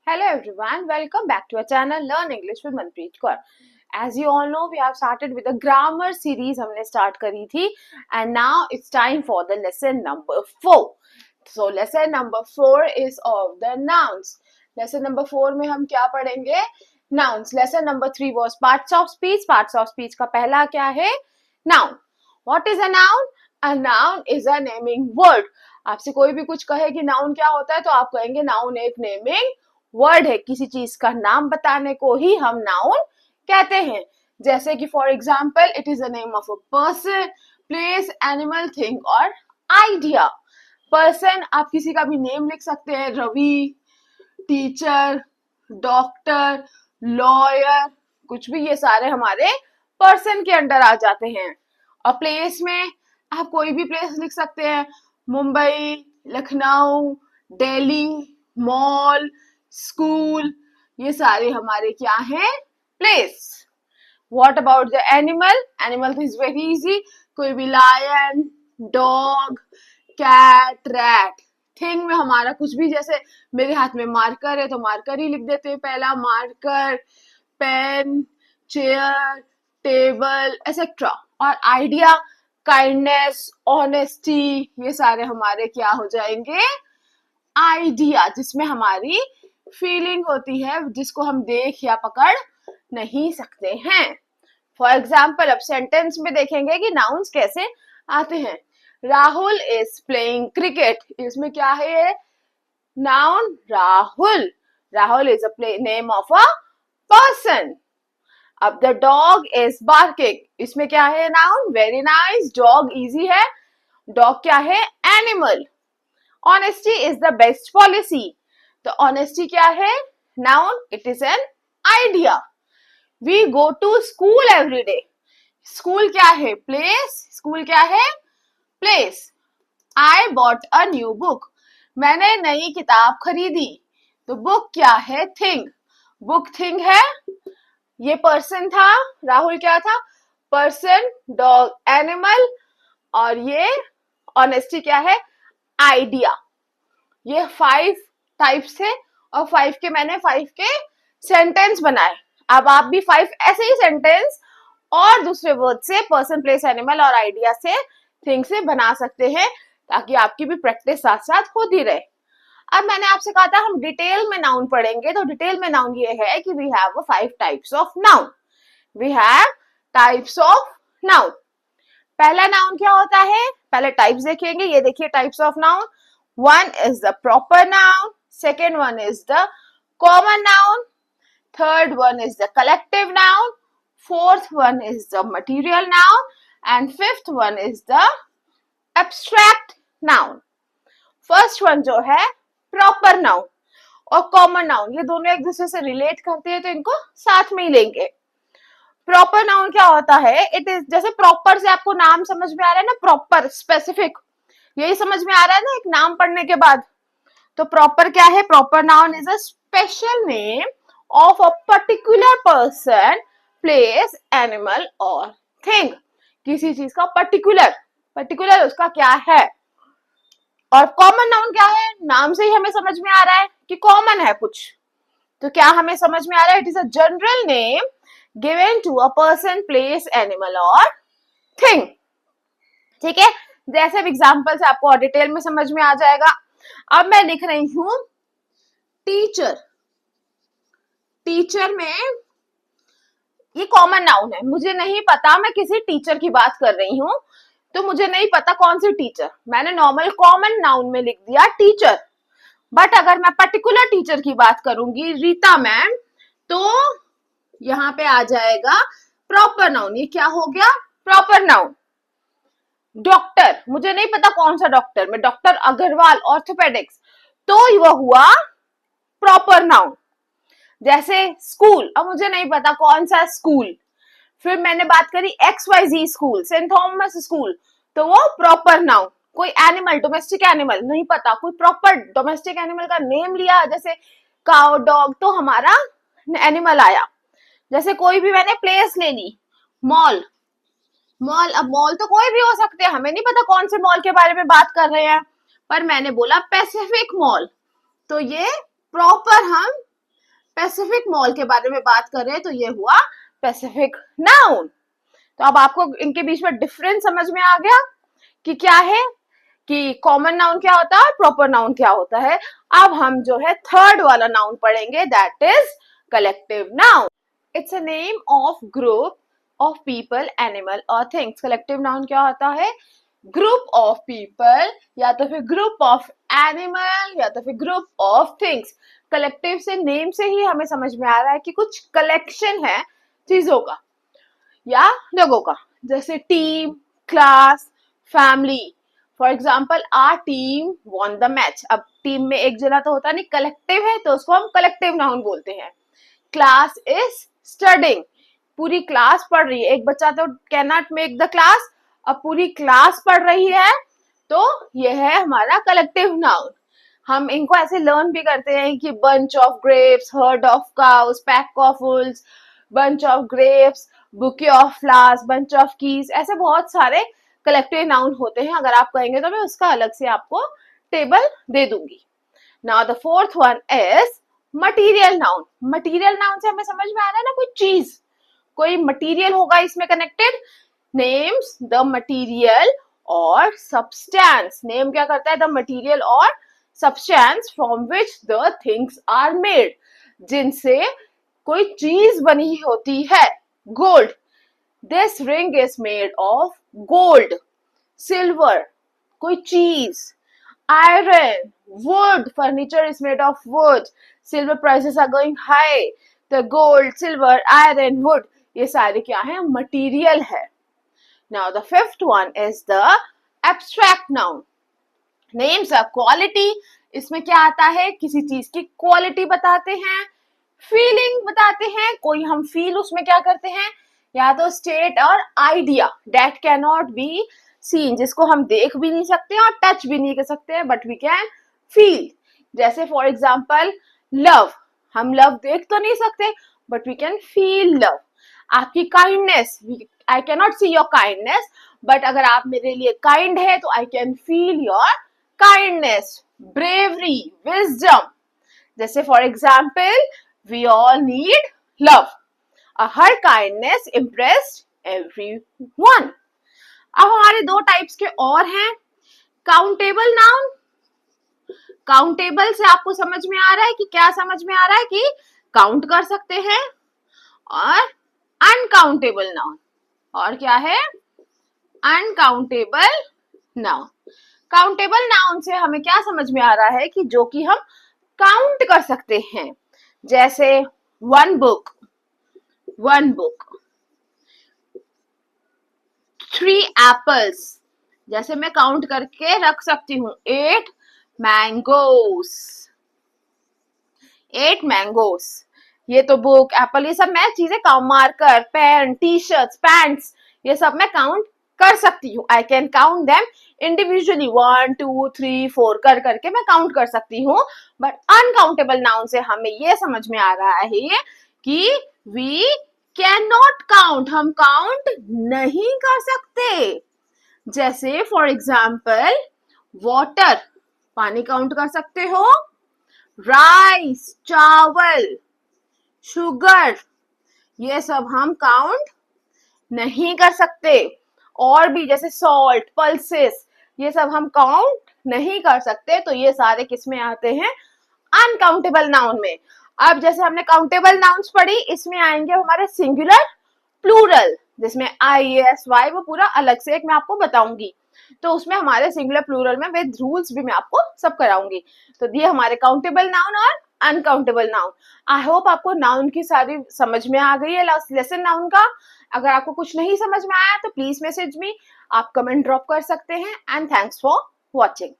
Hello everyone, welcome back to our channel Learn English with Manpreet Kaur. As you all know, we have started with the grammar series हमने start करी थी and now it's time for the lesson number 4. So lesson number 4 is of the nouns. Lesson number 4 में हम क्या पढ़ेंगे? Nouns. Lesson number 3 was parts of speech. Parts of speech का पहला क्या है? Noun. What is a noun? A noun is a naming word. आपसे कोई भी कुछ कहे कि नाउन क्या होता है तो आप कहेंगे नाउन एक नेमिंग वर्ड है, किसी चीज का नाम बताने को ही हम नाउन कहते हैं. जैसे कि for example it is the name of a person, place, animal, thing और आइडिया. पर्सन आप किसी का भी नेम लिख सकते हैं, रवि, टीचर, डॉक्टर, लॉयर, कुछ भी, ये सारे हमारे पर्सन के अंडर आ जाते हैं. और प्लेस में आप कोई भी प्लेस लिख सकते हैं, मुंबई, लखनऊ, दिल्ली, मॉल, स्कूल, ये सारे हमारे क्या हैं? Place. What about the animal? Animal is very easy. कोई भी lion, dog, cat, rat. Thing में हमारा कुछ भी, जैसे मेरे हाथ में मार्कर है तो मार्कर ही लिख देते हैं पहला. Marker, pen, chair, table, etcetera. और आइडिया, काइंडनेस, ऑनेस्टी, ये सारे हमारे क्या हो जाएंगे? आइडिया, जिसमें हमारी फीलिंग होती है, जिसको हम देख या पकड़ नहीं सकते हैं. फॉर एग्जाम्पल अब सेंटेंस में देखेंगे कि नाउन्स कैसे आते हैं. Rahul is playing cricket. इसमें क्या है? Noun Rahul. Rahul is a name of a person. अब द डॉग इज बार्किंग. इसमें क्या है? Noun. Very nice. Dog easy है. डॉग क्या है? Animal. Honesty is the best policy. तो ऑनेस्टी क्या है? Noun. It is an idea. We go to school every day. School क्या है? प्लेस. स्कूल क्या है? Place. I bought a new book. मैंने नई किताब खरीदी. तो बुक क्या है? थिंग. बुक थिंग है. ये पर्सन था. राहुल क्या था? पर्सन. Dog animal. और ये ऑनेस्टी क्या है? आइडिया. ये 5 टाइप्स है और 5 के सेंटेंस बनाए. अब आप भी 5 ऐसे ही सेंटेंस और दूसरे वर्ड से, पर्सन, प्लेस, एनिमल और आइडिया से, थिंग से बना सकते हैं, ताकि आपकी भी प्रैक्टिस साथ साथ होती रहे. अब मैंने आपसे कहा था हम डिटेल में नाउन पढ़ेंगे, तो डिटेल में नाउन ये है कि we have 5 types of noun. We have types of noun. पहला नाउन क्या होता है? पहले टाइप्स देखेंगे. ये देखिए types of noun. One is the proper noun, second one is the common noun, third one is the collective noun, fourth one is the material noun, and fifth one is the abstract noun. First one जो है proper noun और common noun, ये दोनों एक दूसरे से relate करते हैं, तो इनको साथ में ही लेंगे. प्रॉपर नाउन क्या होता है? इट इज, जैसे प्रॉपर से आपको नाम समझ में आ रहा है ना, प्रॉपर, स्पेसिफिक, यही समझ में आ रहा है ना एक नाम पढ़ने के बाद. तो प्रॉपर क्या है? Proper noun is a special name of a particular person, place, animal और थिंग. किसी चीज का पर्टिकुलर उसका क्या है. और कॉमन नाउन क्या है? नाम से ही हमें समझ में आ रहा है कि कॉमन है कुछ. तो क्या हमें समझ में आ रहा है? It is a general name given to a person, place, animal और थिंग. ठीक है. जैसे एग्जाम्पल से आपको और डिटेल में समझ में आ जाएगा. अब मैं लिख रही हूं टीचर. टीचर में ये कॉमन नाउन है. मुझे नहीं पता, मैं किसी टीचर की बात कर रही हूं, तो मुझे नहीं पता कौन सी टीचर. मैंने नॉर्मल कॉमन नाउन में लिख दिया टीचर. बट अगर मैं पर्टिकुलर टीचर की बात करूंगी, रीता मैम, तो यहां पे आ जाएगा प्रॉपर नाउन. ये क्या हो गया? Proper noun. डॉक्टर, मुझे नहीं पता कौन सा डॉक्टर, मैं डॉक्टर अग्रवाल, ऑर्थोपेडिक्स, तो वह हुआ प्रॉपर नाउन. जैसे स्कूल, अब मुझे नहीं पता कौन सा स्कूल, फिर मैंने बात करी XYZ school, saint Thomas school, तो वो प्रॉपर नाउन. कोई एनिमल, डोमेस्टिक एनिमल, नहीं पता, कोई प्रॉपर डोमेस्टिक एनिमल का नेम लिया, जैसे काउ, डॉग, तो हमारा एनिमल आया. जैसे कोई भी मैंने प्लेस ले ली, मॉल. मॉल, अब मॉल तो कोई भी हो सकते हैं, हमें नहीं पता कौन से मॉल के बारे में बात कर रहे हैं, पर मैंने बोला पैसिफिक मॉल, तो ये प्रॉपर हम पैसिफिक मॉल के बारे में बात करें तो ये हुआ पैसिफिक नाउन। तो अब आपको इनके बीच में डिफरेंस समझ में आ गया कि क्या है, कि कॉमन नाउन क्या होता है, प्रॉपर नाउन क्या होता है। अब हम जो है थर्ड वाला नाउन पढ़ेंगे, that is collective noun. It's a name of group of people, animal और थिंग्स। कलेक्टिव नाउन क्या होता है, ग्रुप ऑफ पीपल या तो फिर ग्रुप ऑफ एनिमल या तो फिर ग्रुप ऑफ थिंग्स। कलेक्टिव से नेम से ही हमें समझ में आ रहा है कि कुछ कलेक्शन है चीजों का या लोगों का, जैसे team, class, family. For example our team won the match. अब टीम में एक जना तो होता नहीं, कलेक्टिव है तो उसको हम कलेक्टिव नाउन बोलते हैं। क्लास इज स्टडिंग, पूरी क्लास पढ़ रही है, एक बच्चा तो can not make the class, अब पूरी क्लास पढ़ रही है, तो ये है हमारा कलेक्टिव नाउन। हम इनको ऐसे लर्न भी करते हैं कि bunch of grapes, heard of cows, pack of Wolves, bunch of grapes, bouquet of flowers, bunch of keys, ऐसे बहुत सारे कलेक्टिव नाउन होते हैं। अगर आप कहेंगे तो मैं उसका अलग से आपको टेबल दे दूंगी। Now the fourth one is material noun. Material noun से हमें समझ में आ रहा है ना, कोई चीज, कोई मटीरियल होगा इसमें कनेक्टेड। नेम्स द मटीरियल और सब्सटेंस। नेम क्या करता है, द मटीरियल और substance from which the things are made, जिनसे कोई चीज बनी होती है। Gold, this ring is made of gold. Silver, कोई चीज। Iron, wood, furniture is made of wood. Silver prices are going high, the gold, silver, iron, wood, ये सारे क्या है, मटीरियल है। Now the fifth one is the abstract noun. Names a quality, इसमें क्या आता है, किसी चीज की क्वालिटी बताते हैं, फीलिंग बताते हैं, कोई हम फील उसमें क्या करते हैं, या तो स्टेट और idea that can not be seen, जिसको हम देख भी नहीं सकते और टच भी नहीं कर सकते, बट वी कैन फील। जैसे फॉर एग्जाम्पल लव, हम लव देख तो नहीं सकते but we can feel love. आपकी kindness, I can not see your kindness, but अगर आप मेरे लिए काइंड है तो I can feel your kindness. Bravery, wisdom, जैसे for example we all need love, her kindness impressed everyone। अब हमारे दो टाइप्स के और हैं। काउंटेबल नाउन, काउंटेबल से आपको समझ में आ रहा है कि क्या समझ में आ रहा है, कि काउंट कर सकते हैं। और अनकाउंटेबल नाउन, और क्या है, अनकाउंटेबल नाउन। काउंटेबल नाउन से हमें क्या समझ में आ रहा है, कि जो कि हम काउंट कर सकते हैं, जैसे one book, one book. 3 apples, जैसे मैं काउंट करके रख सकती हूँ, 8 मैंगोस, 8 मैंगोस। ये तो बुक, एप्पल, ये सब मैं चीजें marker, pen, T shirts, pants, ये सब मैं काउंट कर सकती हूँ। I can count them individually, 1 2 3 4 कर करके मैं काउंट कर सकती हूँ। बट अनकाउंटेबल नाउन से हमें ये समझ में आ रहा है कि वी कैन नॉट काउंट, हम काउंट नहीं कर सकते। जैसे फॉर एग्जाम्पल वाटर, पानी काउंट कर सकते हो। राइस, चावल, शुगर, ये सब हम काउंट नहीं कर सकते। और भी जैसे सॉल्ट, पल्सेस, ये सब हम काउंट नहीं कर सकते। तो ये सारे किस में आते हैं, अनकाउंटेबल नाउन में। अब जैसे हमने काउंटेबल नाउन्स पढ़ी, इसमें आएंगे हमारे सिंगुलर, प्लूरल, जिसमें ISY वो पूरा अलग से एक मैं आपको बताऊंगी। तो उसमें हमारे सिंगुलर प्लूरल में विद रूल्स भी मैं आपको सब कराऊंगी। तो ये हमारे काउंटेबल नाउन और अनकाउंटेबल नाउन। आई होप आपको नाउन की सारी समझ में आ गई है, लेसन नाउन का। अगर आपको कुछ नहीं समझ में आया तो प्लीज मैसेज मी, आप कमेंट ड्रॉप कर सकते हैं। And thanks for watching.